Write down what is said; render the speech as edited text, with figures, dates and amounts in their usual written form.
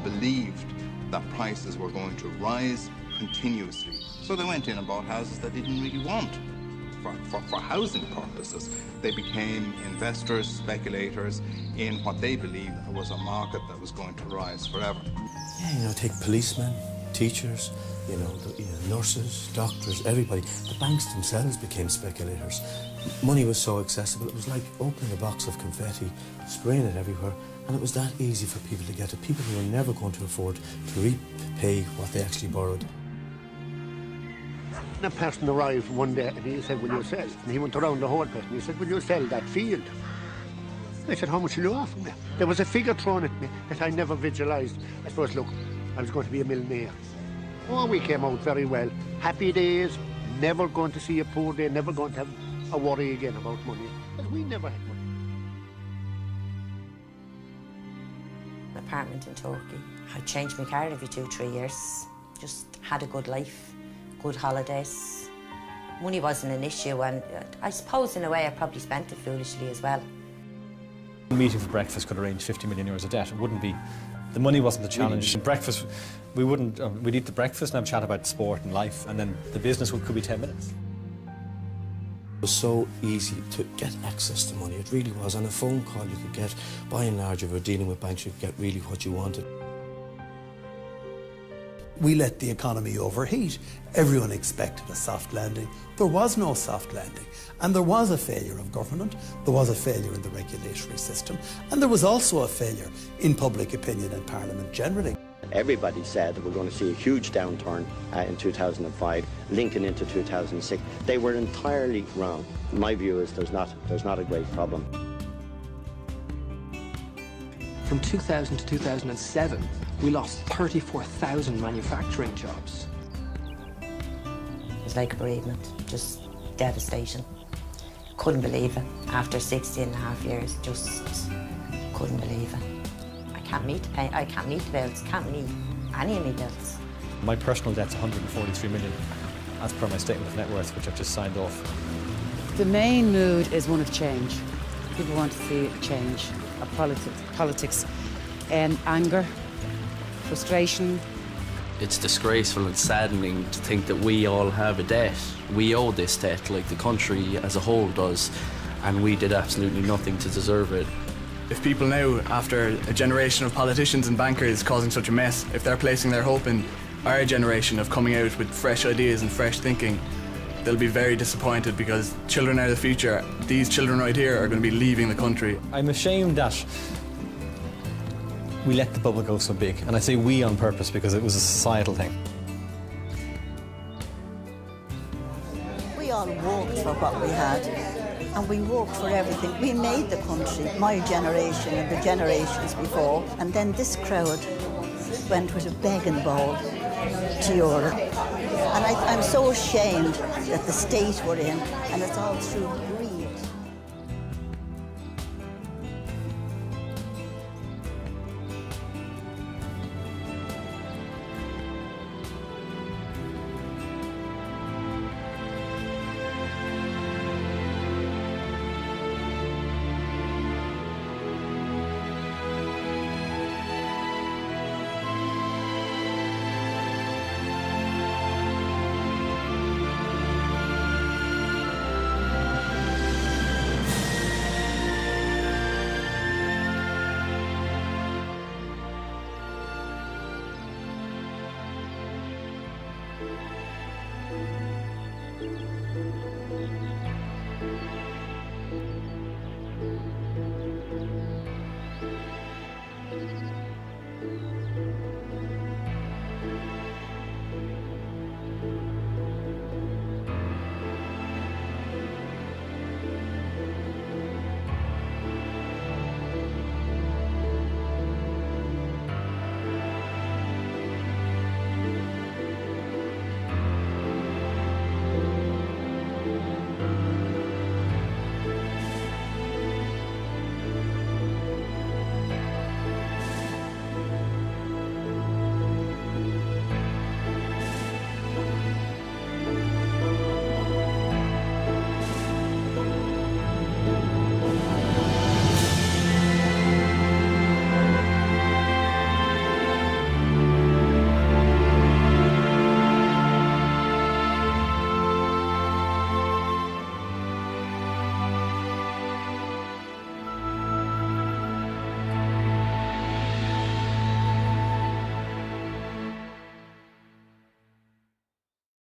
believed that prices were going to rise continuously. So they went in and bought houses they didn't really want for housing purposes. They became investors, speculators in what they believed was a market that was going to rise forever. Yeah, take policemen, teachers, nurses, doctors, everybody. The banks themselves became speculators. Money was so accessible, it was like opening a box of confetti, spraying it everywhere, and it was that easy for people to get it. People who were never going to afford to repay what they actually borrowed. A person arrived one day and he said, will you sell? And he went around the whole place and he said, will you sell that field? I said, how much will you offer me? There was a figure thrown at me that I never visualised. I suppose, look, I was going to be a millionaire. Oh, we came out very well. Happy days, never going to see a poor day, never going to have a worry again about money. Because we never had money. An apartment in Turkey. I changed my car every 2-3 years. Just had a good life. Good holidays. Money wasn't an issue, and I suppose in a way I probably spent it foolishly as well. A meeting for breakfast could arrange 50 million euros of debt. It wouldn't be, the money wasn't the challenge. Breakfast, we'd eat the breakfast and have a chat about sport and life, and then the business could be 10 minutes. It was so easy to get access to money, it really was. On a phone call you could get, by and large, if you were dealing with banks, you could get really what you wanted. We let the economy overheat. Everyone expected a soft landing. There was no soft landing. And there was a failure of government, there was a failure in the regulatory system, and there was also a failure in public opinion and Parliament generally. Everybody said that we're going to see a huge downturn in 2005, linking into 2006. They were entirely wrong. My view is there's not a great problem. From 2000 to 2007, we lost 34,000 manufacturing jobs. It was like a bereavement, just devastation. Couldn't believe it. After 16.5 years, just couldn't believe it. I can't meet the bills, can't meet any of my bills. My personal debt's 143 million, as per my statement of net worth, which I've just signed off. The main mood is one of change. People want to see change of politics, and anger, frustration. It's disgraceful and saddening to think that we all have a debt. We owe this debt like the country as a whole does, and we did absolutely nothing to deserve it. If people now, after a generation of politicians and bankers causing such a mess, if they're placing their hope in our generation of coming out with fresh ideas and fresh thinking, they'll be very disappointed, because children are the future. These children right here are going to be leaving the country. I'm ashamed that we let the bubble go so big, and I say we on purpose because it was a societal thing. We all worked for what we had, and we worked for everything. We made the country, my generation and the generations before, and then this crowd went with a begging bowl to Europe. And I'm so ashamed that the state we're in, and it's all through